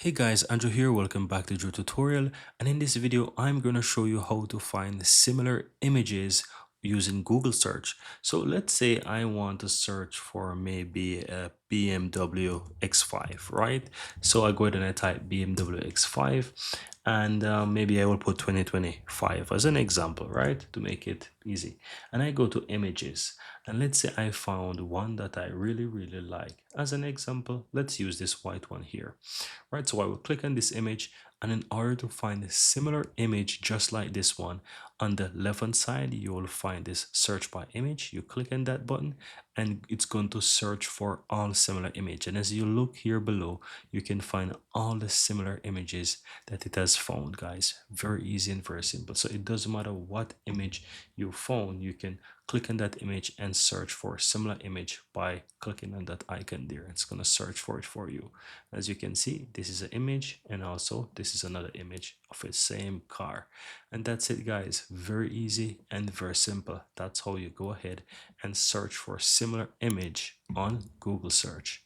Hey guys, Andrew here, welcome back to Drew Tutorial, and in this video I'm going to show you how to find similar images using Google search. So let's say I want to search for maybe a BMW X5, right? So I go ahead and I type BMW X5 and maybe I will put 2025 as an example, right? To make it easy. And I go to images and let's say I found one that I really like. As an example, let's use this white one here, right? So I will click on this image, and in order to find a similar image just like this one, on the left hand side you will find this search by image. You click on that button and it's going to search for all similar image, and as you look here below you can find all the similar images that it has found, guys. Very easy and very simple. So it doesn't matter what image you found, you can click on that image and search for a similar image by clicking on that icon there. It's going to search for it for you. As you can see, this is an image, and also this is another image of the same car. And that's it, guys. Very easy and very simple. That's how you go ahead and search for a similar image on Google search.